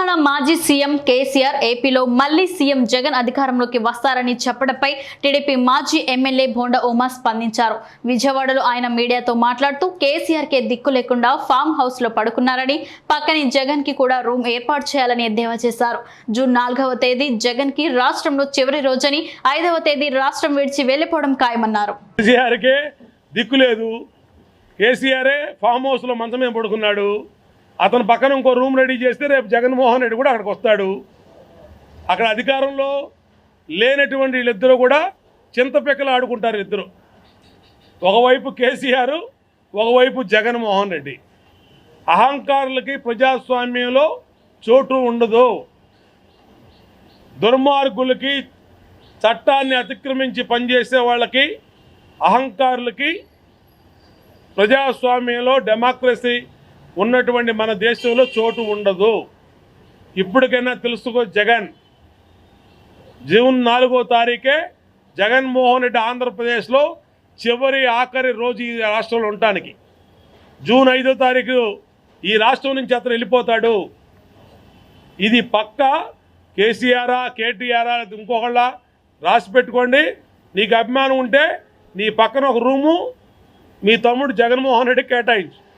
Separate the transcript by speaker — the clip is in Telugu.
Speaker 1: తెలంగాణ మాజీ సీఎం కేసీఆర్ ఏపీలో మళ్లీ సీఎం జగన్ అధికారంలోకి వస్తారని చెప్పడంపై టీడీపీ మాజీ ఎమ్మెల్యే బోండా ఉమా స్పందించారు. విజయవాడలో ఆయన మీడియాతో మాట్లాడుతూ కేసీఆర్ కే దిక్కు లేకుండా ఫామ్ హౌస్ లో పడుకున్నారని, పక్కనే జగన్ కి కూడా రూమ్ ఏర్పాటు చేయాలని ఎద్దేవా చేశారు. జూన్ 4వ తేదీ జగన్ కి రాష్ట్రంలో చివరి రోజని, 5వ తేదీ రాష్ట్రం విడిచి వెళ్లిపోవడం ఖాయమన్నారు.
Speaker 2: కేసీఆరే ఫామ్ హౌస్లో మంచమే పడుకున్నాడు. అతను పక్కన ఇంకో రూమ్ రెడీ చేస్తే రేపు జగన్మోహన్ రెడ్డి కూడా అక్కడికి వస్తాడు. అక్కడ అధికారంలో లేనటువంటి వీళ్ళిద్దరూ కూడా చింతపిక్కలు ఆడుకుంటారు. ఇద్దరు, ఒకవైపు కేసీఆర్, ఒకవైపు జగన్మోహన్ రెడ్డి. అహంకారులకి ప్రజాస్వామ్యంలో చోటు ఉండదు. దుర్మార్గులకి, చట్టాన్ని అతిక్రమించి పనిచేసే వాళ్ళకి, అహంకారులకి ప్రజాస్వామ్యంలో, డెమోక్రసీ ఉన్నటువంటి మన దేశంలో చోటు ఉండదు. ఇప్పటికైనా తెలుసుకో. జూన్ 4వ తారీఖే జగన్మోహన్ రెడ్డి ఆంధ్రప్రదేశ్లో ఆఖరి రోజు ఈ రాష్ట్రంలో ఉండటానికి. జూన్ 5వ తారీఖు ఈ రాష్ట్రం నుంచి అతను వెళ్ళిపోతాడు. ఇది పక్కా. కేసీఆరా, కేటీఆరా, ఇంకొకళ్ళ రాసి పెట్టుకోండి. నీకు అభిమానం ఉంటే నీ పక్కన ఒక రూము మీ తమ్ముడు జగన్మోహన్ రెడ్డి కేటాయించు.